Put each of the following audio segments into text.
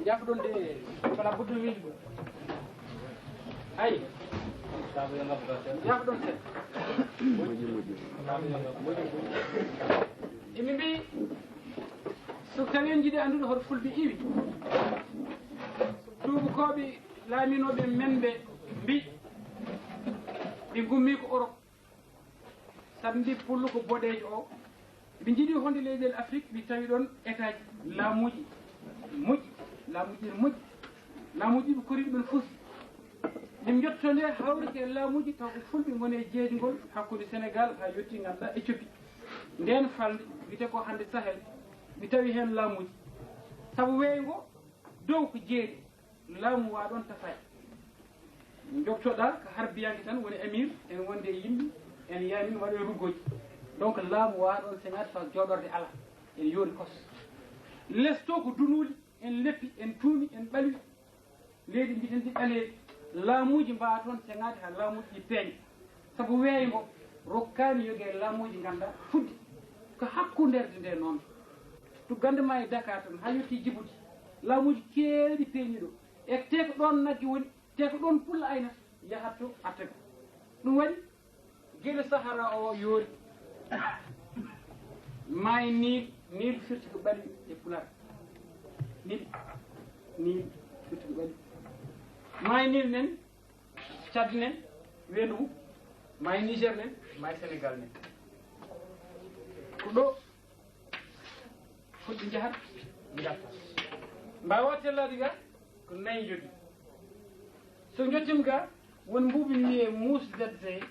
jafɗon de kala buddu wiide ay jafɗon se imi mbi so tawi en jiiɗi anndude hoto fulɓe iwi tuubakoɓe laaminoɓe men ɓe mbi ɓe gummi ko Europe sabi mbi pullo ko boɗejo o ɓe jiiɗi honde leyɗele Afrique ɓe tawi ɗon état ji laamuji moƴƴi laamuji ne moƴƴi laamuji ɓe koriɗi ɗon fof min jotto nde hawrike e laamuji taw ko fulɓe goni e jeejgol hakkude Sénégal ha yetti ganduɗa Éthiopie nden falde wiyete ko hande Sahel mi tawi hen laamuji saabu weyngo dow ko jeeri laamu waɗon tafay joktoɗa ko harbiyanke tan woni amir en wonde e yimɓe en yamin waɗo e ruggoji donc laamu waɗon seŋat taw joɗorde ala en yoori kos lesto ko dunuuli en leppi en tuumi en ɓalwi leydi mbiɗen ɗi ɓaleeɗi laamuji mbawa toon seŋade ha laamuji ɗi peeña saabu weyngo rokkani yogue laamuji ganduɗa fuddi ko hakkunderde nde noon to gandema e Dakar tan ha yetti Djibouti laamuji keeɗi peeñi ɗo e te ko ɗon naggue woni te ko ɗon pulla aynata yahat to artaga ɗum waɗi gueɗe Sahara o yoori maayi niil firti ko ɓalwi e Pulaar niil firti ko ɓalwi maayi niil nen Tchad nen Wendou maayi Niger nen maayi Sénégal nen ko ɗo fuɗɗi jahat garta mbawa tellade ga ko nayi jogui so jottima ga won mbuuɓi wiye mousse ZZ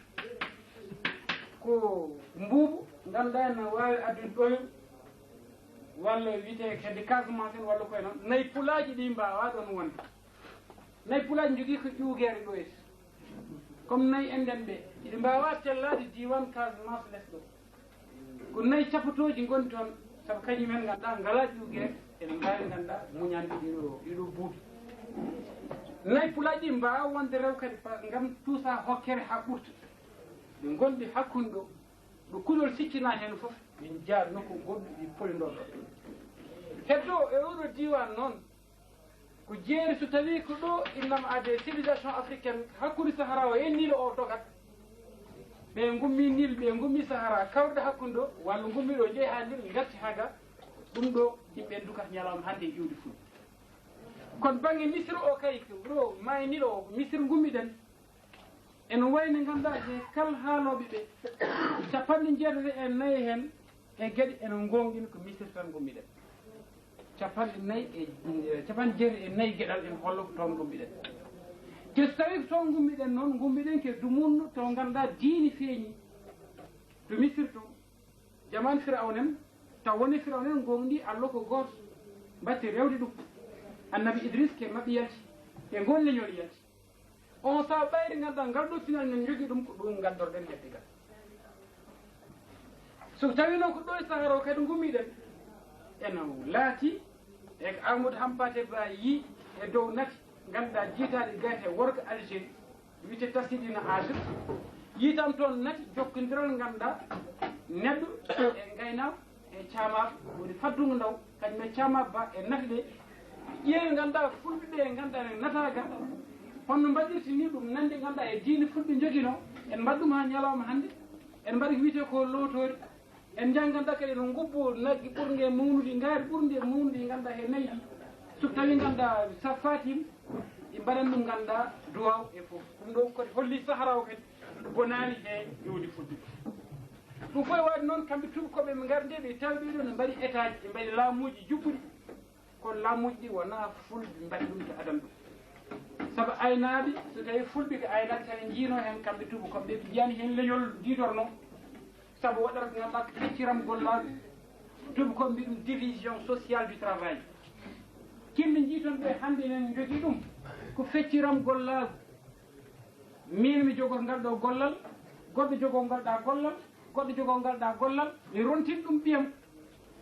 ko mbuubu ganduɗa ne wawi addude ɗoyo walla wiyete hedde Casamance en walla koye noon nayi pulaji ɗi mbawa ɗon wonde nayi pulaji jogui ko ƴuguere ɗoyes comme nayi enden ɓe iɗi mbawa tellade diwan Casamance less ɗo ko nayi capatoji goni toon saabu kañumen ganduɗa ngala ƴuguere ene mbawi ganduɗa muñande ɗiɗo buubi nayi pulaji ɗi mbawa wonde rew kadi gam tuusa hokkere ha ɓurta ɓe gonɗi hakkude ɗo kuɗol sikkina hen foof min jaar nokku goɗɗo ɗi polindon ɗo heddo e oɗo diwan noon ko jeeri so tawi ko ɗo innama ade civilisation africaine hakkude Sahara o e Nil o dogat ɓe gummi Nil ɓe gummi Sahara kawɗe hakkude ɗo walla gummi ɗo jeeyi ha Nil gatti haga ɗum ɗo yimɓe dukata ñalawma hande e ƴiwde fulɓe kono banggue Misre o kay ɗo maayi Nil o Misre gummiɗen en wayno ganduɗa he kala haaloɓe ɓe capanɗe jeetati e nayyi hen e gueɗe ene gonɗin ko Misre tan gummiɗen capanɗe jeetati e nayyi gueɗal en hollo ko toon gummiɗen te so tawi ko toon gummiɗen noon gummiɗen ke dumunno to ganduɗa diini feeñi to Misre to jaman Firawnen taw woni Firawnen gonɗi Allah ko goto mbatti rewde ɗum annabi Idris ke mabɓe yalti e gon leñol yalti on sa ɓayri ganduɗa ngal ɗo final men jogui ɗum ko ɗum gaddorɗen hedde gal so tawi noon ko ɗo e Sahara o kadi gummiɗen ene laati e ko Amadou Hampate Ba yi e dow nati ganduɗa jiitaɗe gayte worgo Algérie wiyete Tassidina Agir yiitam toon nati jokkodiral ganduɗa neɗɗo e gaynako e camaba woni faddugo ndaw kañum e camaba ba e nati ɗe ƴeewi ganduɗa fulɓe ɓe e ganduɗa ne nataga honno mbaɗirti ni ɗum nande ganduɗa e diine fulɓe joguino en mbaɗɗum ha ñalawma hande en mbaɗi ko wiyete ko lotori en jangganda kadi no gubbo naggue ɓurgue mawnude gaari ɓurde mawnude ganduɗa he nayyi ɗi so tawi ganduɗa sa fatim ɗi mbaɗan ɗum ganduɗa duwaw e foof ɗum ɗo kadi holli Sahara o kadi bonani he ƴewdi fulɓe ɗum fof e waɗi noon kamɓe tubakoɓe ɓe garde ɓe tawi ɓeɗo ne mbaɗi état ji ɓe mbaɗi laamuji jubbuɗi kono laamuji ɗi wona fulɓe mbaɗi ɗum to adana ɗum saabu aynaɓe so tawi fulɓe ko aynaɓe tawi jiino hen kamɓe tubakoɓe ɓe jiyani hen leñol didorno saabu waɗata ko ganduɗa ko fecciram gollaɗo tubakoɓe mbi ɗum division sociale du travail kimɓe jiiton ɓe hande enen jogui ɗum ko fecciram gollago min mi jogo ngal ɗo gollal goɗɗo jogo ngalɗa gollal goɗɗo jogo ngalɗa gollal mi rontin ɗum ɓiyam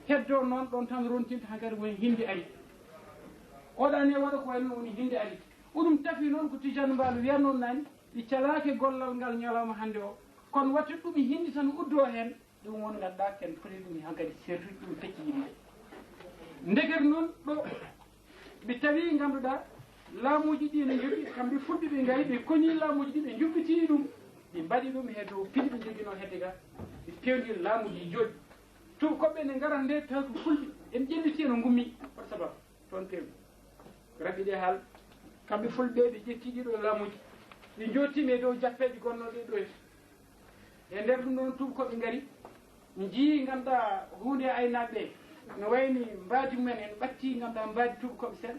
heddo noon ɗon tan rontinta hankadi woni hindi ari oɗani waɗa ko wayno woni hindi ari oɗum tafi noon ko Tijane Mbaalo wiya noon nani ɗi calaki gollal ngal ñalawma hande o kono watta ɗum hindi tan uddo hen ɗum won ganduɗa ken foti ɗum hankadi sertude ɗum fecci yimɓe ndegere noon ɗo ɓe tawi ngannduɗaa laamuuji ɗi no jogi kamɓe fulɓe ɓe ngayi ɓe koñii laamuuji ɗi ɓe juɓɓitii ɗum ɓe mbaɗi ɗum e dow piɗi ɓe joginoo hedde ga ɓe pewndiri laamuuji jooɗi tubakoɓe ne ngarat nde taw ko fulɓe en ƴellitii no ngummi par sababu toon pewɗi raɓi ɗe haal kamɓe fulɓe ɓe ƴettii ɗiɗo laamuuji ɓe jootiima e dow jappeeje gonnooɗe ɗo e nder ɗum ɗoon tubakoɓe ngari njii ngannduɗaa huunde aynaaɓe ɓe no wayni mbaadi mumen en ɓattii ngannduɗaa mbaadi tubakoɓe seeɗa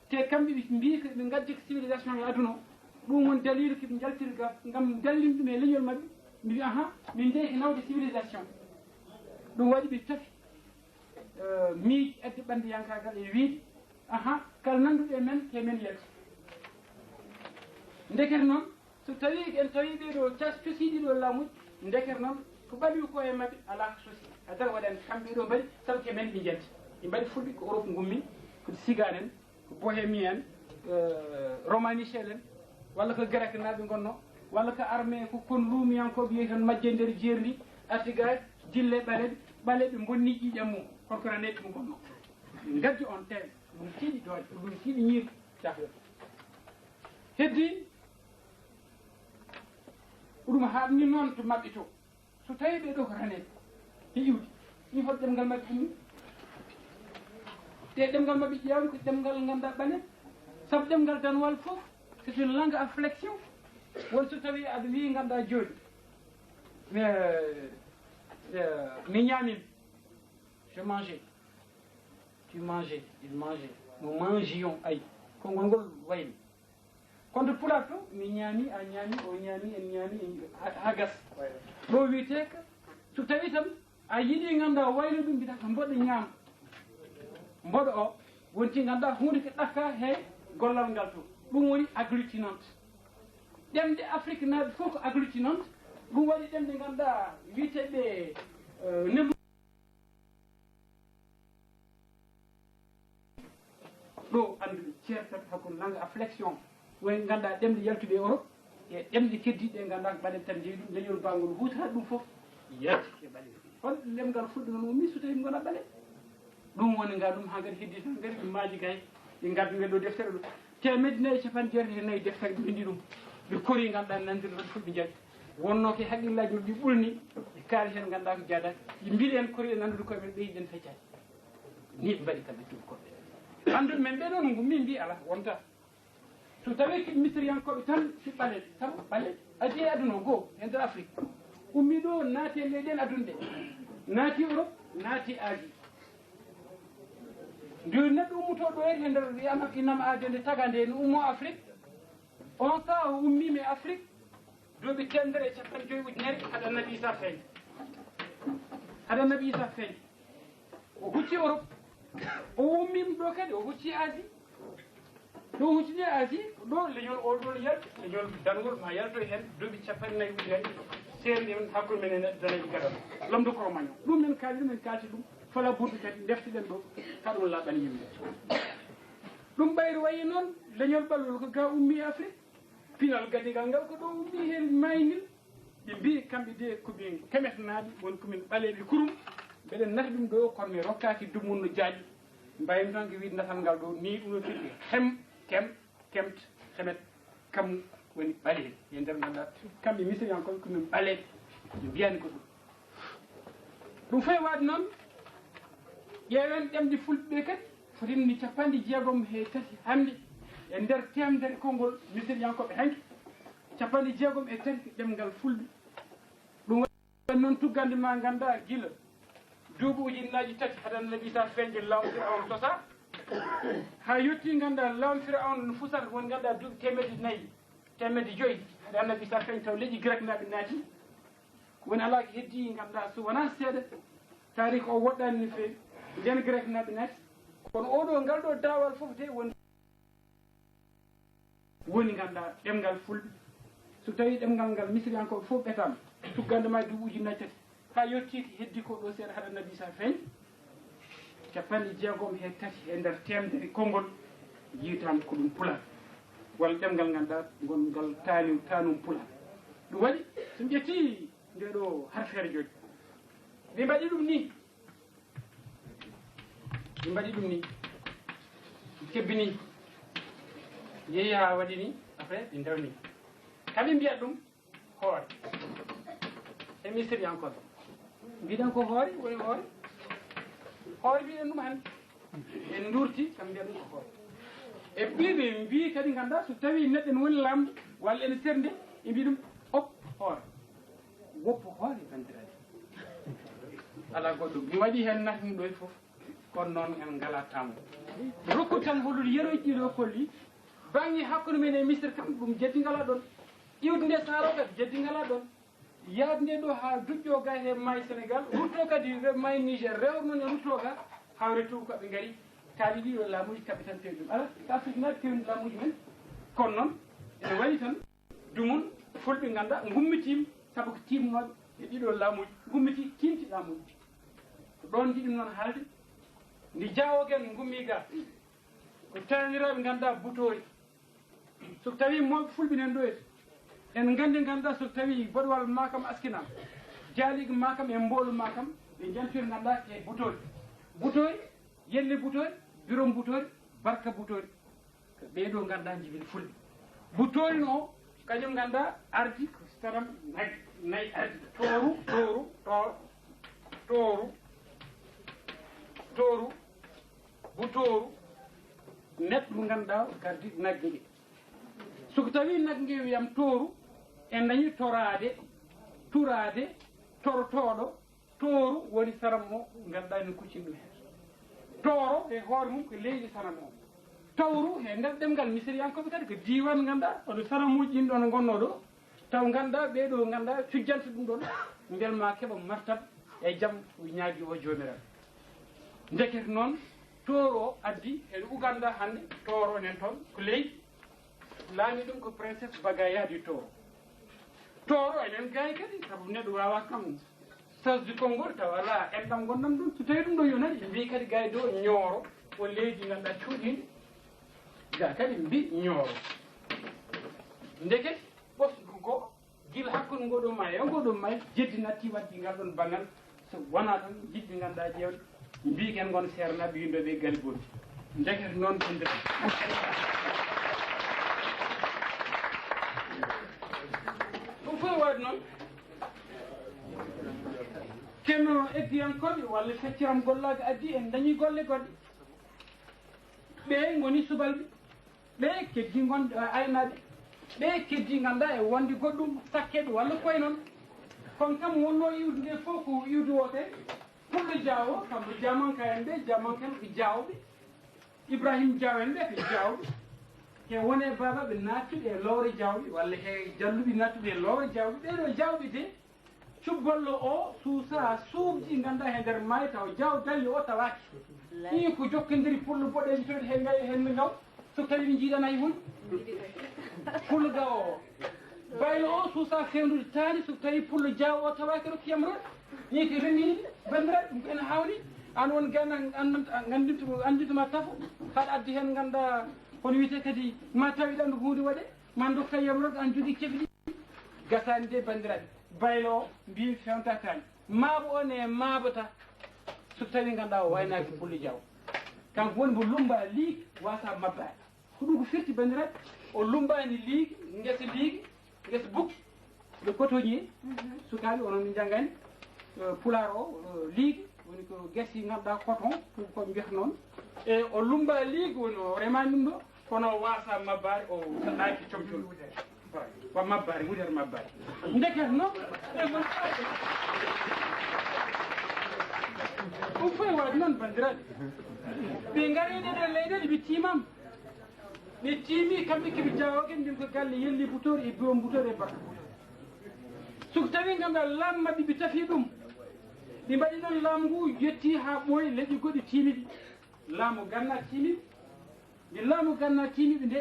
te kamɓe ɓe mbii ko ɓe ngaddi ko civilisation e aduna o ɗum woni dalilu koɓe jaltiri ga ngam dallin ɗum e leñol maɓɓe mbi wi ahan min nde e nawde civilisation ɗum waɗi ɓe tafi miijo edde ɓannde yankagal e wiide ahan kala nannduɗo e men te men yeeso ndekete noon so tawi en tawi ɓeeɗo cosiiɗi ɗo laamuji ndekete noon ko ɓaɗi ko e maɓɓe alaa ko sosi hadara waɗani kamɓe ɗo mbaɗi sabu ke men ɓe jetti ɓe mbaɗi fulɓe ko Europe ngummi ko Sigan en ko Bohémie en Romanichel en walla ko grec naaɓe gonno walla ko armé ko kon luumiyankoɓe wiye tan majje nder jeeri ndi artigaji dille ɓaleɓe bonni ƴiiƴam mum kono neɗɗo ɗum gonno gaddi on tewe ɗum tiiɗi doole ɗum tiiɗi ñiiri cahyo heddi ɗum haɗni noon to maɓɓe to so tawi ɓeɗo ko raneɓe e iwdi ɗi fot ɗemngal maɓɓe ɗumni te ɗemngal maɓɓe ƴeewde ko ɗemngal ngannduɗaa ɓanen sabu ɗemngal danwal fof c'est une langue à flexion won so tawi aɗa wi ngannduɗaa jooni mi ñaamin je mangeais tu mangeais il mangeait nous mangions ay konngol ngol wayni kono to pulaar to mi ñaami a ñaami o ñaami en ñaami ha gas ɗo wiyetee ko so tawi tan a yiɗi ngannduɗaa wayno ɗum mbiyata ko mboɗo ñaama mboɗo o wonti ngannduɗaa hunde ko ɗakka he gollal ngal to ɗum woni agglutinante ɗemɗe Afrique naaɓe fof ko agglutinante ɗum waɗi ɗemɗe ngannduɗaa wiyeteeɓe nebu ɗo annduɓe ceertat hakkude langue à flexion woni ngannduɗaa ɗemɗe yaltuɓe e Europe e ɗemɗe keddiɗe ngannduɗaa ko ɓaɗen tan jeeyi ɗum leñol bangol hutata ɗum fof yalti e ɓale hol lemngal fulɓe noon ummi so tawi gona ɓale ɗum woni ngal ɗum ha kadi heddi tan kadi ɗum maaji kay ɓe gaddi ngel ɗo deftere ɗo temedde nayyi capanɗe jeetati e nayyi deftere ɓe bindi ɗum ɓe kori ngannduɗaa nandiri ɗon fulɓe jaati wonno ke haqqillaji ɗi ɓulni ɓe kaali hen ngannduɗaa ko jaadaki ɓe mbiɗi en kori e nandude koye men ɓeyɗen feccani ni ɓe mbaɗi kamɓe tubakoɓe anduɓe men ɓe ɗon gummi mbi ala wonta so tawi ko misiriyankoɓe tan fi ɓaleɗe sabu ɓale adi e aduna o goo e nder Afrique ummi ɗo naati e leyɗele aduna ɗe naati Europe naati Asie nde neɗɗo ummoto ɗo e nder inam aade nde taga nde no ummo Afrique on ka o ummima e Afrique duuɓi temedere e capanɗe joyi ujunere haɗa Nabi Isa feeña haɗa Nabi Isa feeña o hucci Europe o ummima ɗo kadi o hucci Asie ɗo huccini Asie ɗo leñol oɗol yalti leñol dangol ma yalto hen duuɓi capanɗe nayyi ujunere seerni en hakkude men e neɗɗo daneji gadal lamdo ko magnon ɗum men kaali ɗum en kalti ɗum fala burdi kadi deftiɗen ɗo ka ɗum laaɓani yimɓe ɗum ɓayri wayi noon leñol ɓallol ko ga ummi Afrique pinal gadigal ngal ko ɗo ummi hen maynil ɓe mbi kamɓe de komin kemetanaɓe woni komin ɓaleɓe kurum mbeɗen nati ɗum ɗo kono mi rokkaki dummun no jaaƴi mbayimi tan ko wiide natal ngal ɗo ni ɗum no firɗi kemt hemet kam woni ɓaleɓe e nder ganduɗa kamɓe misiriyankoɓe komin ɓaleɓe ɓe mbiyani ko ɗum ɗum fof waade noon ƴeewen ɗemde fulɓe ɓe kadi fotinni capanɗe jeegom e tati hannde e nder temedere konngol misiriyankoɓe hanki capanɗe jeegom e tati ko ɗemngal fulɓe ɗum waɗi noon tuggande ma ganduɗa gila duuɓi ujunnaji tati haɗan Nabi Isa feeñde lawol Firawna sosa ha yetti ganduɗa lawol Firawna no fusata woni ganduɗa duuɓi temedde nayyi temedde joyyi haɗa Nabi Isa feeñde taw leƴƴi grec naɓe naati woni ala ko heddi ganduɗa so wona seeɗa tarik o woɗɗani no feewi nden grec naɓe naati kono oɗo ngal ɗo daawal fof de woni ganduɗa ɗemngal fulɓe so tawi ɗemngal ngal misiriyankoɓe fof ɓetama tuggande ma duuɓi ujunnaji tati ha yetti ko heddi ko ɗo seeɗa haɗa Nabi Isa feeñ capanɗe jeegom e tati e nder temedere konngol yitama ko ɗum pulaar walla ɗemngal ganduɗa gongal tanum pulaar ɗum waɗi so ƴetti nde ɗo harfere joni ɓe mbaɗi ɗum ni kebbini yeehi ha waɗi ni après ɓe ndewni kaɓe mbiyat ɗum hoore e misiriyankoɓe mbiɗen ko hoore woni hoore hoore mbiɗen ɗum hannde en durti kam mbiyat ɗum ko hoore e ɓiɓe mbi kadi ganduɗa so tawi neɗɗo ne woni lamɗo walla ene sernde e mbi ɗum op hoore woppu hoore bandiraɓe ala goɗɗum mi waɗi hen natni ɗo e foof kono noon en ngala tammo rokku tan hollude yeroji ɗiɗo kolli bangi hakkude men e misre kam ɗum jeddi ngala ɗon iwde nde saaro kadi jeddi ngala ɗon yaade nde ɗo ha duƴƴo ga he maayi sénégal rutto kadi maayi niger rewre noon e rutto ga hawre to koɓe gaari kaali ɗiɗo laamuji kaɓe tan pewi ɗum ala ka fitinaɗe pewni laamuji men kono noon ene waɗi tan dumum fulɓe ganda gummitima saabu ko timnoɓe e ɗiɗo laamuji gummiti timti laamuji ko ɗon jiɗi noon haalde ndi jawogen gummi ga ko taniraɓe ganduɗa butori so tawi moɓe fulɓinen ɗo en gandi ganduɗa so tawi boɗowal makam askinam jaaliga makam e mboolu makam ɓe jantori ganduɗa e butori butori yelle butori birom butori barka butori ko ɓeeɗo ganduɗa jibini fulɓe butori no kañum ganduɗa ardi ko staram nayyi ardi tooru butoru neɗɗo mo ganduɗa gardi nagge ɗe soko tawi nagge wiyam tooru en dañi turade torotoɗo tooru woni saram o ganduɗa en kuccini ɗum hen tooro e hoore mum ko leydi saram o tawru e nder ɗemgal misiriyankoɓe kadi ko diwan ganduɗa oɗo saramuji ɗin ɗon gonno ɗo taw ganduɗa ɓeeɗo ganduɗa cujjanta ɗum ɗon mbelma keeɓa martab e jaam ñaagui o jomiraɓe ndekete noon tooro o addi en Uganda hannde tooro enen toon ko leydi laami ɗum ko princesse Bagaya du tooro enen gayi kadi sabu neɗɗo wawa kam sasdu konngol taw ala enɗam gonɗam ɗum so tawi ɗum ɗo yonani ɓe mbi kadi gayi do ñooro o leydi ganduɗa cuuɗidi ga kadi mbi ñooro ndekete ɓoftu ko gila hakkude ngoɗo ma e ngoɗo may jeddi natti waddi ngal ɗon banggal so wona tan jiɗɗi ganduɗa ƴewde mbiken gon sernaɓe yimɓeɓe galiboti ndekete noon ko nder ɗum fof waɗi noon kenno eggiyankoɓe walla fecciram gollaga addi en dañi golle goɗɗe ɓe goni subalɓe ɓe keddi gonɗe aynaɓe ɓe keddi ganduɗa e wonde goɗɗum sakkeɓe walla koye noon kono kam wonno iwde nde fof ko iwde wote pullo Diawo kamɓe jamanka en ɓe jamanka en ko jawɓe Ibrahima Diaw en ɓe ko jawɓe ke wone baba ɓe nattuɓe e lowre jawɓe walla he jalluɓe nattuɓe e lowre jawɓe ɓeɗo jawɓe de cubbollo o suusa suubji ganduɗa he nder maayo taw jaw dalli o tawaki ɗi ko jokkodiri pullo boɗeji toɗe he ngay hen ngaw so tawi ɓe jiiɗanayi hunde pullo ga o baylo o suusa fewnude taani so tawi pullo Diaw o tawaki rokki yamrode ni ko renidi bandiraɓe ɗum ko ene hawni an won gana andintuma tafo haɗa addi hen ganduɗa hono wiyete kadi ma tawiɗan hunde waɗe ma dokka yamrode an jogui kefli gasani de bandiraɓe baylo o mbi fewntatani maabo o ne maabata so tawi ganduɗa o waynaki pullo Diaw kanko woni mo lumba liigi wasa mabbade ko ɗum ko firti bandiraɓe o lumbani liigi guesa bukki ɓe cotoñi sukaɓe onon janggani pular o liigi woni ko guesi ganduɗa coton ko mbiyata noon e o lumba liigi woni o remani ɗum ɗo kono o wasa mabbade o saɗaki comcol wa mabbare wudere mabbare ndeket noon ɗum fof waɗi noon bandiraɓe ɓe gaariɗe ɗe leyɗeɗe ɓe timama ɓe tiimi kamɓe keɓe jawoken mbin ko galle yelli butori e biwom butori e bakka soko tawi ganduɗa laamu mabɓe ɓe tafi ɗum ɓe mbaɗi ɗon laamu ngu yetti ha ɓooyi leƴƴi goɗɗi timiɗi laamu ganna timiɓe nde laamu ganna timiɓe nde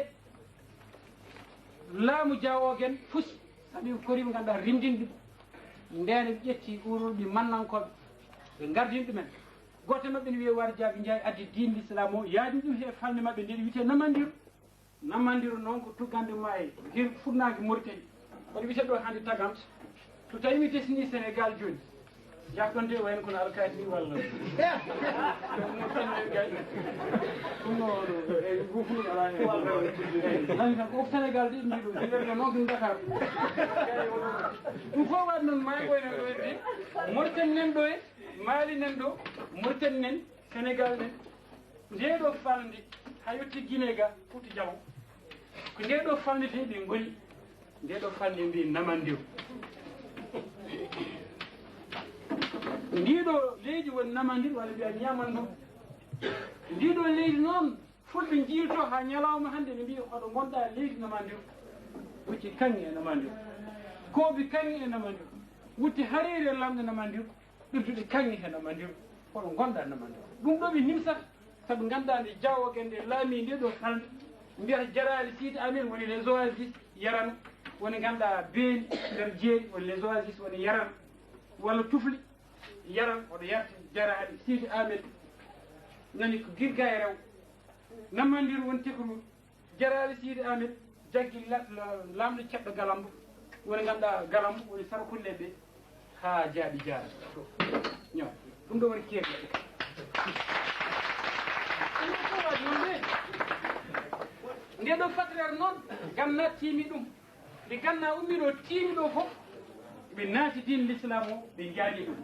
laamu jawogen fusi saɗi koriɓe ganduɗa rimdinde ɗum ndene ɓe ƴetti urulɓe mannankoɓe ɓe gardini ɗumen goto mabɓe ne wiye war jaaɓe jeeyi addi diine l'islam o yaadi ɗum he falde mabɓe nde wiyete namadiru noon ko tuggande ma e hir fuɗnaki Mauritanie kono wiyete ɗo hande tagante so tawi mi desni Sénégal joni jaftonte wayen kono alkaati walla mo tenne gay ɗum no e gufnu ala hen nani tan ko Sénégal ɗi mbiɗo jiɗerno noon ko Dakar ɗum fof waɗi noon may ɓoynen ɗo hedde Mauritanie nen ɗo e Mali nen ɗo Mauritanie nen Sénégal nen ndeɗo falde ha yetti Guinée ga Fouta Diaw ko ndeɗo falde te ɓe goni ndeɗo falde mbi namandiw ndiɗo leydi woni namandir walla mbiya ñamandu ndiɗo leydi noon fulɓe jiilto ha ñalawma hannde ɓe mbi oɗo gonɗa leydi namandir wucci kanŋe e namandir kooɓe kanŋe e namandir wutti hareeri e lamɗe namandir ɓirtuɗe kanŋe he namandir oɗo gonɗa namandir ɗum ɗo ɓe nimsata saabu ganduɗa nde jawwoke nde laami nde ɗo falde mbiyata jarali siide amen woni les oasis yarana woni ganduɗa beeli nder jeeri woni les oasis woni yarana walla tufli yaran oɗo yarta jarali siide amen nani ko girga e rew namandir woni tekru jarali siide amen jaggi lamɗo ceɗɗo galambo woni ganduɗa galambo woni sarakulle ɓe ha jaaɓi jaara ñaw ɗum ɗo woni keeri ndeɗo fatrere noon ganna tiimi ɗum ɓe ganna ummi ɗo tiimi ɗo fof ɓe naati din l'islam o ɓe jaani ɗum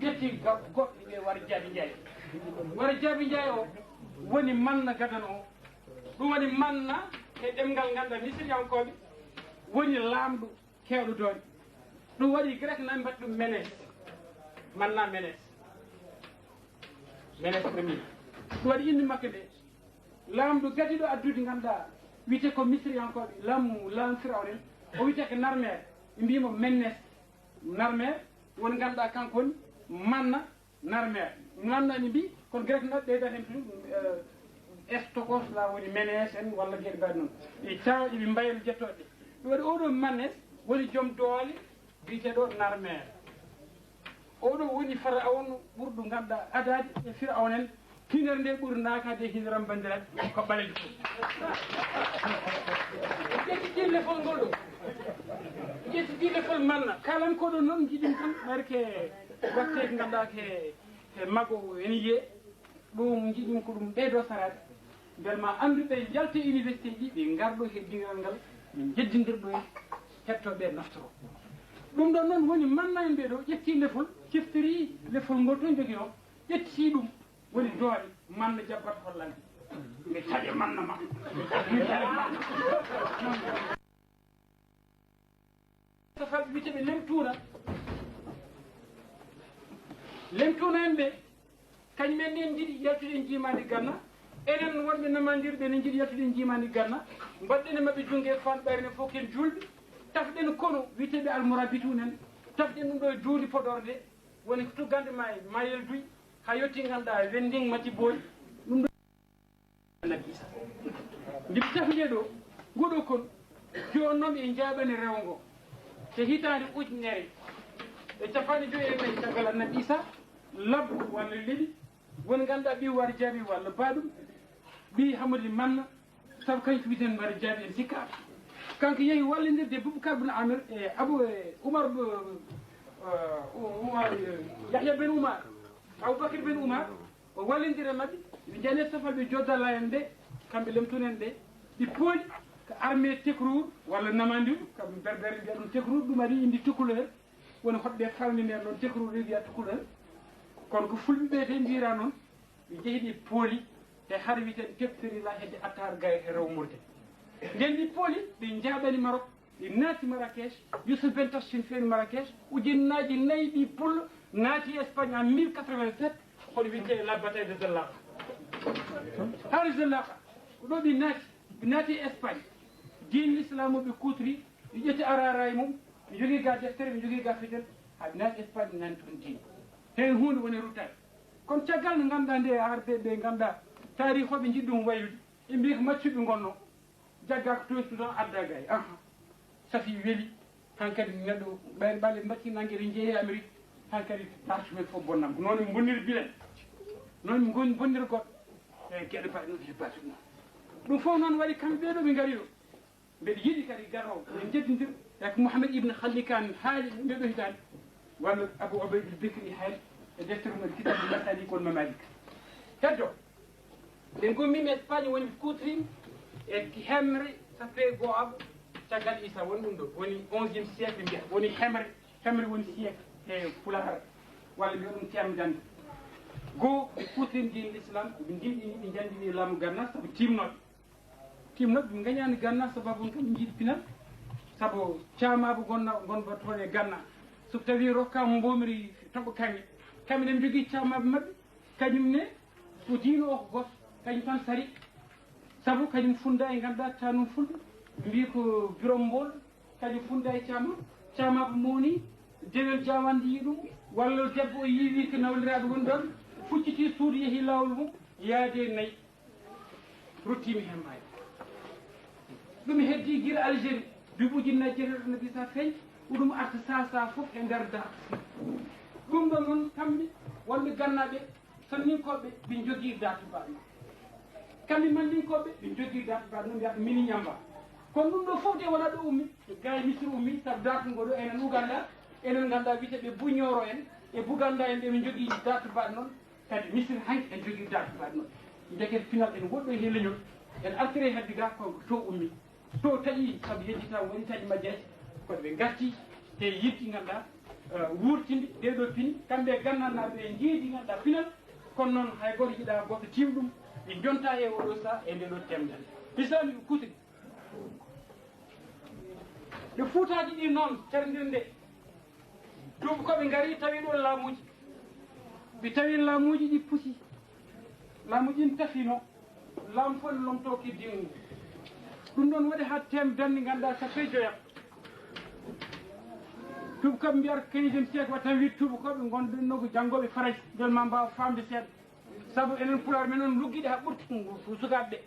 ƴetti goɗɗe ɓe wara jaabi ndiaye wara jaabi ndiaye o woni manna gadan o ɗum woni manna e ɗemngal ganduɗa misiriyankoɓe woni laamɗo kewɗo doone ɗum waɗi grec nan mbaɗi ɗum ménes manna ménes premier ɗum waɗi inde makko nde laamɗo gadiɗo addude ganduɗa wiyete ko misiriyankoɓe laam firawnen o wiyete ko narmere ɓe mbimo mennes narmere woni ganduɗa kanko woni manna narmere manna ni mbi kono grec noɓe ɓeydata hen plus estokos la woni ménes en walla gueɗe mbaɗi noon ɗi tawa ɗiɓe mbaylo jettoɗe ɗe waɗi oɗo mannes woni joom doole wiyeteɗo narmere oɗo woni pharaon ɓurɗo ganduɗa adade e firawnen hinere nde ɓuuri nakade hineram bandiraɓe ko ɓalejo ƴetti ɗillefol ngol ɗo ƴetti ɗillefol manna kalan koɗo noon jiɗin tan ɓayre ke watteke ganduɗa ke mago ene yiye ɗum jiɗin ko ɗum ɓeydo sarade bel ma anduɓe jalta université ji ɓe garɗo heddiral ngal ɓe jeddidirɗo e hettoɓe naftoro ɗum ɗon noon woni manna en ɓeɗo ƴetti lefol ciftori lefol ngol to jogui o ƴetti ɗum woni doole manna jabbat hollande ɓe taƴe manna ma safal witeɓe lemtuna en ɓe kañumen en jiiɗi yaltude en jimadi ganna enen wonɓe namandirɓe ne jiiɗi yaltude en jimadi ganna mbaɗɗen e mabɓe jungue fan ɓayre fof ken julɓe tafɗen kono witeɓe almorabitun en tafɗen ɗum ɗo e duuɗi Podor de woni ko tuggande ma e mayel duy ha yetti ganduɗa wending mati boy ɗum ɗo nabi isa ndiɓe tafde ɗo ngoɗo kon joni noon ɓe jaɓani rewgo te hitande ujunere e capanɗe joyi e nayyi caggal annabi isa labbo walla leɗi woni ganduɗa ɓi wara jaabi walla baɗum ɓi hamadou manna saabu kañum witen wara jaabi en sikka kanko yeehi wallodirde Boubacar bin Amir e Oumar Yahya ben Oumar Aboubacry ben Oumar o wallodiri mabɓe ɓe jani safal ɓe joddala en ɓe kamɓe lemtunen ɓe ɗi pooli ko armé tekrour walla namandir kamɓe berbere mbiya ɗum tekrour ɗum ari indi tukuleur woni hoɗɓe falni nden ɗon tekrour wiya tukuleur kono ko fulɓe ɓe te mbira noon ɓe jeehi ɗi pooli e har wiyeten teftorila hedde attar gaye e rew murde nden ɗi pooli ɓe jaɓani Maroc ɗi naati Marrakech Youssouf Ben Tassin feeni Marrakech ujunnaji nayyi ɗi pullo naati Espagne en 1087 hoɗo wiyete la bataille de Zallaka haali Zallaka ɗo ɓe naati Espagne diine l'islam ɓe kutri ɓe ƴetti araray mum ɓe jogui ga deftere ɓe jogui ga fetel haɓe naati Espagne nani toon diine hen hunde woni ruttade kono caggal nde ganduɗa nde arde ɓe ganduɗa taarih hoɓe jiɗi ɗum waylude ɓe mbi ko maccuɓe gonno jagga ko toytu tan adda gay safi weeli hankkadi neɗɗo ɓayre ɓalle mbatti nangueɗe jeeyi Amérique hankkadi partumen fof bonnam noon ɓe bonniri bilen noon ɓe bonniri goɗɗo e gueɗe mbaɗe noon he batu noon ɗum fof noon waɗi kamɓe ɓeɗo ɓe gaari ɗo mbeɗe yiiɗi kadi garowo ɓe jeddidir e ko Mouhamed Ibn Khallikan haali ɓeɗo hitande walla Abou Obeyd al-Bikri hayl e deftere mum kitab al-Masalik wal Mamalik heddo ɓe gommi ɓe pañi woni kutrin e hemre sappe goo abo caggal Isa woni ɗum ɗo woni 11e siècle mbiya woni hemre woni siècle e Pulaar walla mbiya ɗum temdande goo ɓe kutrin diine l'islam ɓe dimɗini ɓe jandini laamu Gannas sabu timnoɓe ɓe gañani Gannas sababu kam ɓe jiiɗi pinal sabu caamaɓe gonba toon e Ganna so tawi rokkama mbomiri toɓo kañƴe ne jogui caamaɓe mabɓe kañum ne so diino o ko goto kañum tan sari sabu kañum funda e ganduɗa tanum fulɓe mbi ko birom mbol kañum funda e caamaɓe mowni dewel jawande yi ɗum walla debbo o yiiwi ko nawliraɗo woni ɗon fucciti suudu yeehi lawol mum yaade nayyi ruttima hen maayi ɗum heddi guila Algérie duuɓi ujunnaje jeetati no bisa feeñ ɗum arta sasa fof e nder darde ɗum ɗo noon kamɓe wonɓe gannaɓe sanninkoɓe ɓe jogui datubaɗ noon kamɓe mandinkoɓe ɓe jogui datubaɗ noon mbiyata mini ñamba kono ɗum ɗo fof de wona ɗo ummi ga e Misri ummi sabu datugo ɗo enen Ouganda enen ganduɗa wiiteɓe Buñoro en e Bouganda en ɓe jogui datubaɗ noon kadi Misri hanki en jogui datubaɗ noon jaguet final en woɗɗo he leñol en artiri hedde ga ko to ummi to taƴi sabu yejjita woni taƴi majjaji kono ɓe garti te yitti ganduɗa wurtinde ɗeɗo pini kamɓe gannannaɓe ɓe jiidi ganduɗa pinal kono noon hay goto yiiɗa goto tim ɗum ɓe jonta e oɗo saha e ndeɗo temdal islami ɓe kutiri ɗe fuutaji ɗi noon cardir nde duuɓi koɓe gaari tawi ɗon laamuji ɓe tawi laamuji ɗi pusi laamuji ɗin tafino laamu fof ne lomtoki dingu ɗum ɗon waɗi ha temdande ganduɗa sappe joyam tuuba koɓe mbiyata 15e siècle wat tan wi tuuba koɓe gonɗinno ko janggoɓe Faraji joni ma mbawa famde seeɗa saabu enen Pulaar men noon lugguiɗe ha ɓurti sukaɓeɓe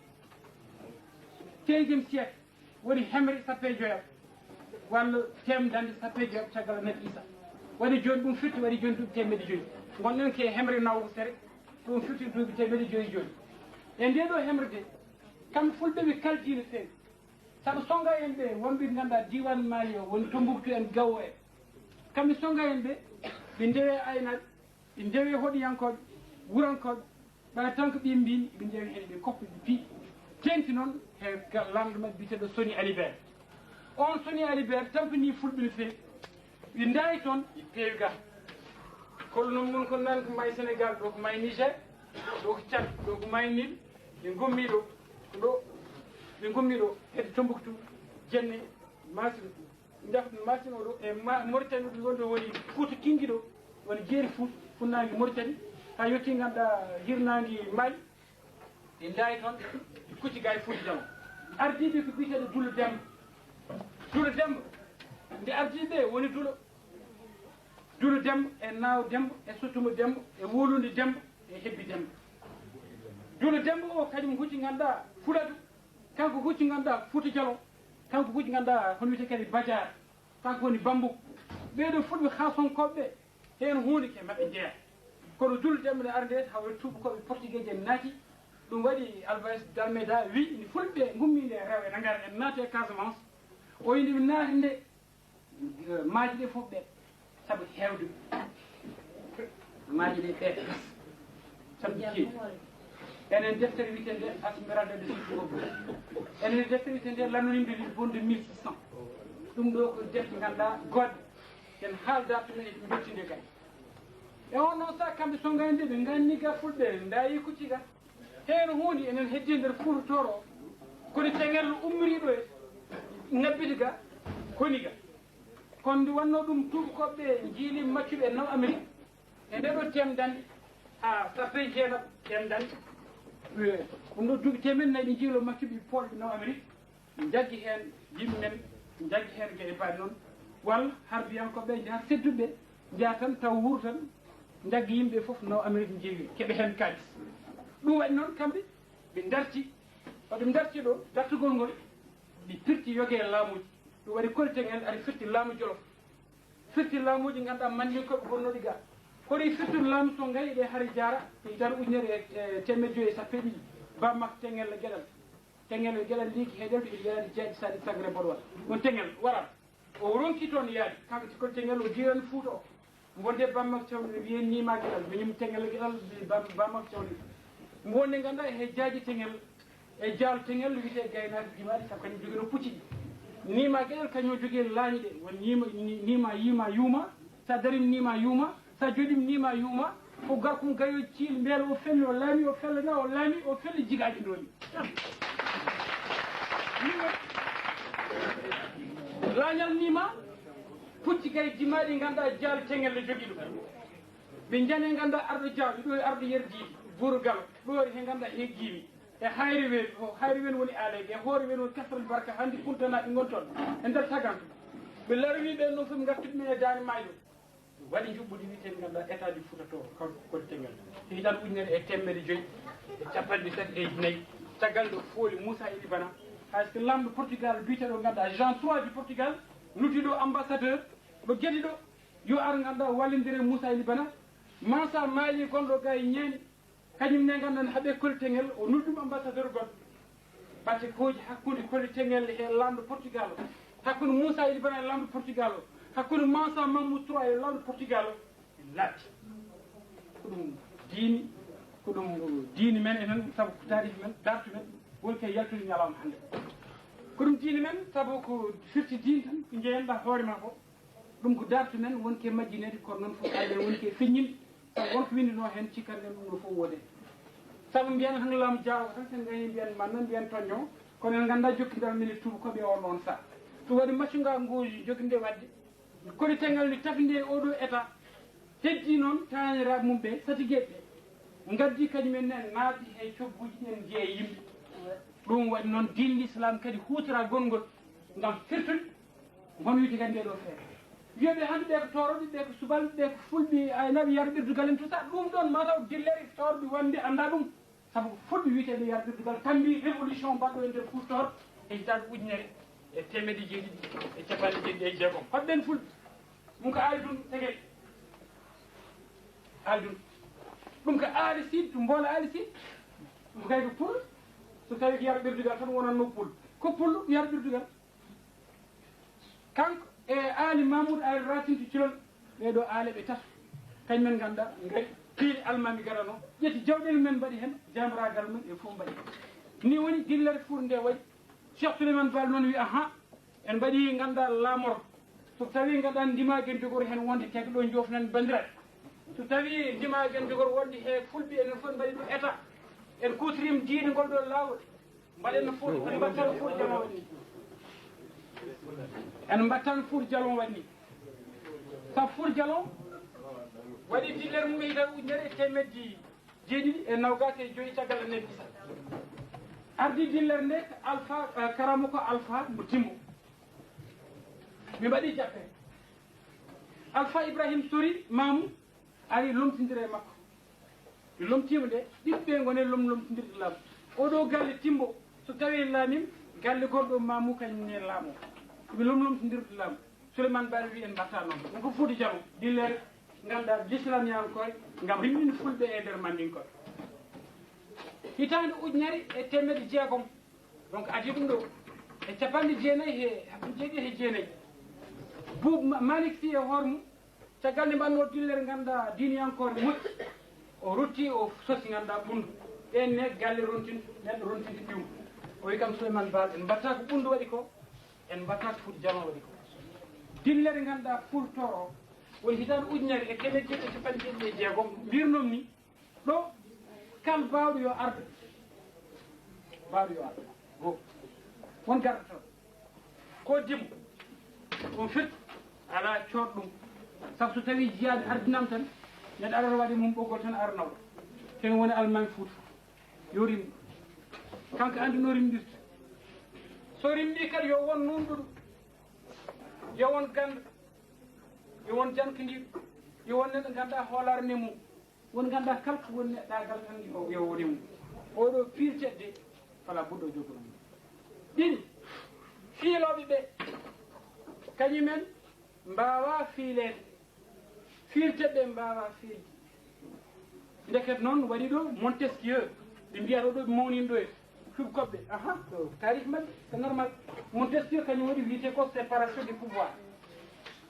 15e siècle woni hemre sappe joyam walla temdande sappe joyam caggal Annabi Isa waɗi joni ɗum firti waɗi joni duuɓi temedde joyyi gonɗen ke hemre nawgo sere ɗum firti duuɓi temedde joyyi joni e nde ɗo hemre de kamɓe fulɓe ɓe kaldino fewi saabu songa en ɓe wonɓe ganduɗa diwan Mali o woni Tombouctou en Gawo en kamɓe songa en ɓe ɓe ndewe aynaɓe ɓe ndewe hoɗoyankoɓe wurankoɓe ɓay tan ko ɓe mbini ɓe ndewe hen ɓe koppa ɓe pi tenti noon e lamɗo mabɓe biteɗo Soni Alibert on Soni Alibert tampini fulɓe no fewi ɓe daari toon peewi ga kolo noon gon ko nani ko may Sénégal ɗo ko may Niger ɗo ko Tchad ɗo ko may Nil ɓe gommi ɗo ɗo ɓe gommi ɗo hedde Tombouctou Jenne Massina jafno Massina oɗo e Mauritanie ɗo gonɗo woni Fouta Tingui ɗo woni jeeri Fouta funnangue Mauritanie ha yetti ganduɗa hirnangue Mali ɓe daari toon ɓe kucci ga e Fouta Djamma ardiɓe ko biteɗo Dulo Demba nde ardiɓe woni Dulo Demba e Naaw Demba e Sottuma Demba e Wolude Demba e Hebbi Demba Dulo Demba o kañum hucci ganduɗa Fuladu kanko hucci ganduɗa Fouta Djalo kanko hucci ganduɗa hono wiyete kadi Badiar kanko woni Bambou ɓeɗo fulɓe Haasonkoɓe hen hunde ke mabɓe jeeya kono Dulo Demba nde arde hawa tubakoɓe portugais en naati ɗum waɗi Alvarez d'Almeida wi ni fulɓe gummide rew ene gara en naati e Casamance o yinde ɓe naati nde maaji ɗe fof ɓe saabu hewde maaji ɗe ɓe sabu keewi enen deftere wiyetende Asmeralda de Sicrobo enen deftere wiyetende L'Anonyme de Lisbonne de 1600 ɗum ɗo ko defte ganduɗa goɗɗe ken haalda tumen eɓe bettinde kadi e on noon saaha kamɓe songani nde ɓe ganni ga fulɓe dayi kucci ga hen hunde enen heddi nder Fouta Toro kono teŋel ummiriɗo e ngabbiti ga koni ga kono nde wanno ɗum tubakoɓe jiili maccuɓe e naw Amérique e ndeɗo temdande ha sappe jeenaɓe temdande ɗum ɗo duuɓi temen nayyi ɓe jiilo maccuɓe polɓe naw Amérique jaggi hen yimɓe men jaggi hen gueɗe mbaɗi noon walla harbiyankoɓe jaa sedduɓe jaa tan taw wuuro tan jaggi yimɓe foof naw Amérique jeewi keeɓe hen kalis ɗum waɗi noon kamɓe ɓe darti oɗe darti ɗo dartugol ngol ɓe pirti yogue e laamuji ɗum waɗi kolten en aɗa firti laamu Jolof firti laamuji ganduɗa mandinkoɓe gonnoɗi ga kono firtude laamu so gari ɗe haara jara tan ujunere e temedde joyyi e sappo e ɗiɗi bammakko teŋel gueɗal liki heɗel to iɗi yaadi jaaɗi saɗi sagre mboɗo waɗa on teŋel waɗat o ronki toon yaadi kanko sikol teŋel o jirani Fouta o wonde bammak cawle wiyen nima gueɗal miñum teŋel gueɗal bammak cawle wonde ganduɗa he jaaji teŋel e jaal teŋel wiyete gaynaki jimaɗi sabu kañum jogui no pucci ɗi nima gueɗal kañum jogui laañi ɗe won nima yima yuuma sa darim nima yuuma sa joɗim nima yuuma ko garkum gayo ciil beele o felli o laami o fellana o laami o felli jigaji ndoni laañal nima pucci kay jimaɗi ganduɗa jaal teŋel ne jogui ɗum ɓe jane ganduɗa arɗo jawɗi ɗo e arɗo yerdidi buurugal ɗo he ganduɗa he guimi e hayri wen o hayri wen woni aalede e hoore wen woni kasral barka hannde kuntanaɓe gon toon e nder taganto ɓe larwi ɓen noon fof gartuɓe men e daane mayɗo waɗi juɓɓudi wiyeten ganduɗa état du Fouta to kanko kodi teŋel hiiɗan ujunere e temedde joyyi e capanɗe tati e nayyi caggal ɗo fooli Moussa Ely Bana hay so lamɗo Portugal biteɗo ganduɗa Jean 3 du Portugal nutiɗo ambassadeur ɗo gueɗi ɗo yo ar ganduɗa wallidire Moussa Ely Bana Mansa Mali gonɗo ga e ñeeni kañum ne ganduɗa haaɓe kolitengel o nodɗum ambassadeur goɗɗo batte koji hakkude kolitengel e lamɗo Portugal o hakkude Moussa Ely Bana e lamɗo Portugal o hakkude Mansa Mamadou 3 e lamɗo Portugal o laaɓi ko ɗum diini ko ɗum diini men enen saabu ko tarihi men dartu men woni koye yaltude ñalawma hannde ko ɗum diini men saabu ko firti diine tan ko jeeyanɗa hoore ma ko ɗum ko dartu men wonke majjinede kono noon fof ayɗen wonke feññinde sabu wonko windino hen cikkanɗen ɗum no fof wode saabu mbiyen tan laamu Diawo tan sen gani mbiyen manna mbiyen toñño kono en ganda jokkidal men e tubakoɓe on ɗon saa so waɗi maccuga ngoji jokkinde wadde kolitengal ni tafide oɗo état heddi noon taniraɓe mum ɓe satigueɓe ɓe gaddi kañumen ne naati e cogguji ɗen jeeya yimɓe ɗum waɗi noon diine l'islam kadi hutora gongol ngam firtude gon wiide kadi ndeɗo feere wiyoɓe hannde ɓe ko toroɓe ɓe ko subalɓe ɓe ko fulɓe aynaɓe yar ɓirdugal en tout ça ɗum ɗon mataw dillere tawrɓe wonde anda ɗum saabu ko fulɓe wiyeteɓe yar ɓirdugal tambi révolution mbaɗɗo e nder Fouta e hitaɗe ujunere e temedde jeeɗiɗi e capanɗe jeeɗiɗi e jeegom hoɗɓen fulɓe ɗum ko aali ɗum tagui aali ɗum ɗum ko aali siid ɗum mboola aali siid ɗum kay ko pullo so tawi ko yar ɓirdugal tan wonanno pullo ko pullo yar ɓirdugal kanko e aali Mamoudou aali ratinto cilol ɓeɗo aale ɓe tato kañumen ganduɗa gari piiri almami garano ƴetti jawɗele men mbaɗi hen jamragal men e fof mbaɗi ni woni dillere Fouta nde waɗi Cheikh Souleymane Bal noon wi ahan en mbaɗi ganduɗa laamoro so tawi ganduɗa ndimaguel jogori hen wonde keke ɗo jofnani bandiraɓe so tawi ndimaguel jogori wonde he fulɓe enen fof mbaɗi ɗum état en kutorima diine ngol ɗo lawol mbaɗen no Fouta en mbattano Fouta jalon waɗi en mbattano Fouta jalon waɗi saabu Fouta jalon waɗi dillere mum hita ujunere e temedde jeeɗiɗi e nogas e joyyi caggal e nebbi sa ardi dillere nde ko alpha karamo ko alpha mo timmo mi mbaɗi jappe alpha Ibrahima Sori mamou ari lomtidire e makko mi lomtima nde ɗiɓɓe gone lomtidirde laamu oɗo galle timbo so tawi laamim galle gonɗo mamou kañum ne laamo mi lomtidirde laamu Souleymane Bal wi en mbatta noon ɗum ko Fouta Jalon dillere ganduɗa l'islam yankoye gam rimmini fulɓe e nder mandinkoɓe hitande ujunere e temedde jeegom donc adi ɗum ɗo e capanɗe jeenayyi he jeeɗi he jeenayyi Boub Malick Sy e hoore mum caggal nde mbanno dillere ganduɗa diiniyankore moƴƴi o rotti o sosi ganduɗa ɓundu ɓen ne galle rontinto neɗɗo rontinto ɓiwmo o wi kam Souleymane Bal en mbatta ko ɓundu waɗi ko en mbatta ko Fouta Jalon waɗi ko dillere ganduɗa fultoro woni hitande ujunere e temedde jeeɗi e capanɗe jeeɗiɗi e jeegom mbirnom ni ɗo kal bawɗo yo arde bawɗo yo arde go won garɗo toon ko dimo on firti ala coot ɗum saabu so tawi jiyade ardinam tan neɗɗo aɗa waɗi mum ɓoggol tan arnaw ten woni almami Fouta yo rimɗo kanko andi no rimɗirta so rimɗi kadi yo won nunɗo ɗum yo won ganda yo won jankodiɗo yo won neɗɗo ganduɗa hoolarne mum won ganduɗa kala ko woni neɗɗagal tan yo rimu oɗo piirteɗe wala buɗɗo jogoɗum ɗiɗi fiiloɓe ɓe kañumen mbawa fiilede fiirteɓe mbawa fiilde ndeket noon waɗi ɗo Montesquieu ɓe mbiyata ɗo ɓe mawnino ɗo e fuɓkoɓɓe ahan ɗo tarih mabɓe c'est normal Montesquieu kañum waɗi wiyete ko séparation du pouvoir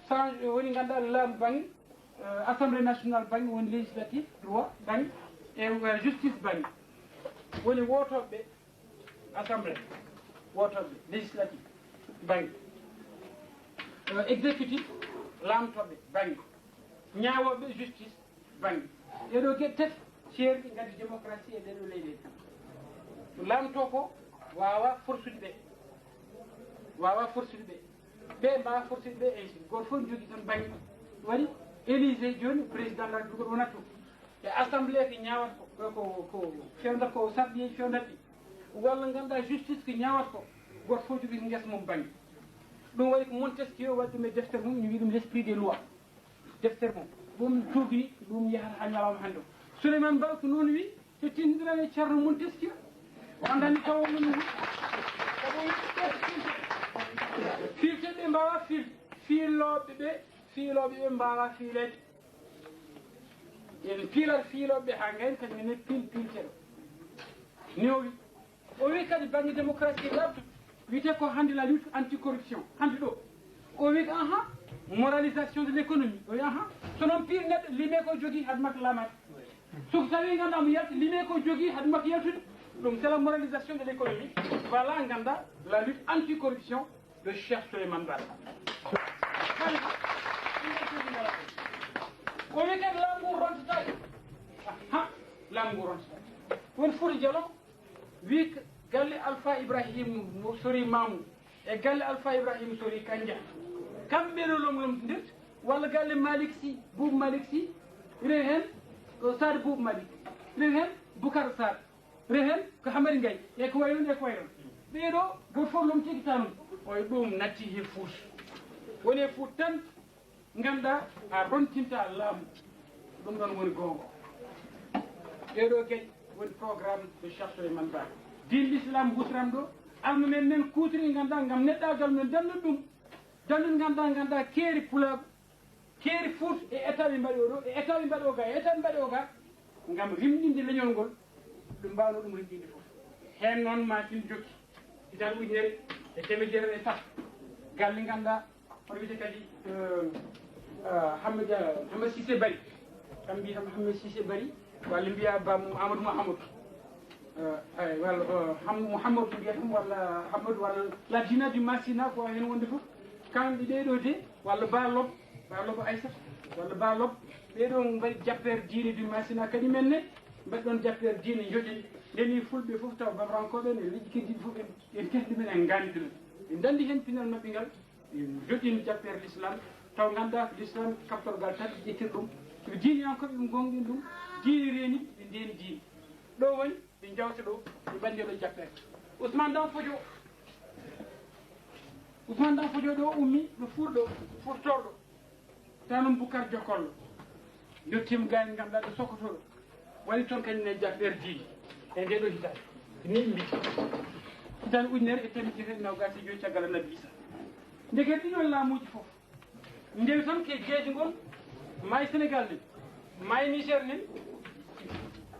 change woni ganduɗa laamu banggue assemblée nationale baŋnge woni législatif droit baŋnge e justice baŋnge woni wotoɓe assemblée wotoɓe législatif baŋnge exécutif lamtoɓe baŋnge ñawoɓe justice baŋnge ɗeɗo gueɗe tati ceerɗi gaddi démocratie e ɗeɗo leyɗele lamto ko wawa forsude ɓe wawa forsude ɓe mbawa forsude ɓe ainsi goto fof jogui tan baŋnge waɗi élysé joni président de la république wonat to e assemblée ko ñawat ko fewdat ko sarɗiyeji fewdat ɗi walla ganduɗa justice ko ñawat ko goto fof jogui ko guesa mum baŋnge ɗum waɗi ko Montesquieu waɗi ɗum e deftere mum ñu wi ɗum l' esprit des lois deftere mum ɗum tugni ɗum yahata ha ñalawma hannde o Souleymane Ba ko noon wi so tindira e ceerno Montesquieu o andani tawa mum filte ɓe mbawa filde fiiloɓe ɓe mbawa fiilede en piilat fiiloɓe ha gayni kadi minen pilteɗo ni o wi o wi kadi banggue démocratie labtude wiyete ko hande la lutte anti corruption hande ɗo o wi aha moralisation de l' économie o wi aha so noon piir neɗɗo lime ko jogui haade makko lamade soko tawi ganduɗa mo yalta lime ko jogui haade makko yaltude ɗum c'est la moralisation de l' économie voilà ganda la lutte anti corruption de Cheikh Souleymane Ba o wi kadi laamu ngu rontata ha laamu ngu rontata woni Fouta Diallo wi galle Alpha Ibrahim sori Mamou e galle Alpha Ibrahim sori Kandia kamɓe no lomlomtodirta walla galle Malick Sy Boubou Malick Sy rewi hen ko Sade Boubou Malick rewi hen Boucar Sade rewi hen ko Hamari Gaye e ko way noon e ko way noon ɓeeɗo goto fof lomtikita noon oye ɗum natti he Fouta woni e Fouta tan ganduɗa a rontinta laamu ɗum ɗon woni gonga ɗeɗo gueɗe woni programme de Cheikh Souleymane Ba din l'islam gusram ɗo almu men men kutiri ganduɗa gam neɗɗagal men dandude ɗum dandude ganduɗa keeri pulago keeri Fouta e état ɓe mbaɗi oɗo e état ɓe mbaɗi o ga e état ɓe mbaɗi o ga gam rimɗinde leñol ngol ɗum mbawno ɗum rimɗinde foof hen noon ma tin jokki hitan ujunere e temedere e sappo galle ganduɗa hono wiyete kadi Hamad Cissé Bari kam mbiya Hamad Cissé Bari walla mbiya bam Amadou Mahamadou walla Mouhamadou mbiya ɗum walla Hamadou walla la dina du Massina ko hen wonde foof kamɓe ɗeɗo de walla Ba Lob Aissata walla Ba Lob ɓeɗo mbaɗi jappere diine du Massina kadi men ne mbaɗi ɗon jappere diine joƴen ndeni fulɓe foof taw babrankoɓe ne liƴƴi keddiɗi foof en kesdi men en gandi ɗumen ɓe dandi hen pinal mabɓe ngal joƴƴini jappere l'islam taw ganduɗa ko l'islam kaptorgal tati ƴettir ɗum ko diiniyankoɓe ɓe gonɗin ɗum diine reeni ɓe ndeni diine ɗo woni ɓe jawta ɗo ɓe ɓandi ɗo jappere Ousmane Dan Fodio ɗo ummi ɗo furɗo furtorɗo tanum Boucar Diokollo yettima gani ganduɗa ɗo Sokotoɗo waɗi toon kañum jappere diine e nde ɗo hitande ni mbi hitande ujunere e temedere nogas e joyi caggal Annabi Issa ndeket ɗiɗon laamuji foof ndewi tan ke jeeji ngol mayi Sénégal nen mayi Niger nen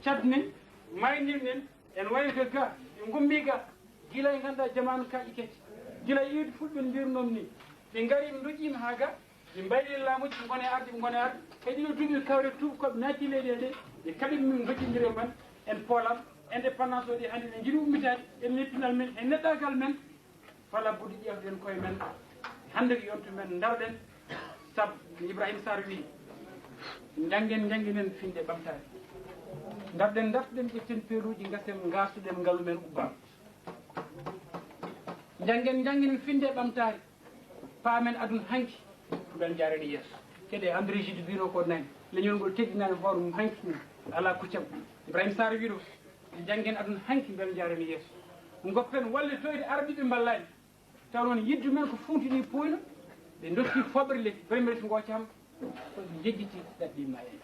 Tchad nen mayi Nil nen en wayno ga en gummi ga gila e ganduɗa jamanu kaƴi kecce gila e iwde fulɓe mbirnom ni ɓe gaari ɓe doƴƴima ha ga ɓe mbayɗi laamuji ɓe gone arde e ɗiɗo duuɓi kawre tubakoɓe naati leyɗele ɗe ɓe kaɗi min goccindiri man en poolam indépendance o ɗi hannde ɗe jiiɗi ummitade e neppinal men e neɗɗagal men fala budde ƴewden koye men hannde ko yontu men daroɗen saabu Ibrahima Sarr wi janggenen finde ɓamtare darɗen ƴetten peeruji gasen gastuɗen ngalu men ubbama janggenen finde ɓamtare paamen aduna hanki mbeɗa jarani yeeso kede André Gide mbino ko nani leñol ngol teddinani hoore mum hanki mum ala kuccam Ibrahima Sarr wiɗo janggen aduna hanki mbeɗa jarani yeeso goppen wallitoyde arɓiɓe mballani taw noon yiddu men ko funtini puyno ɓe dotti foɓre leydi premier ngocam ko jejjiti ɗaɗɗima en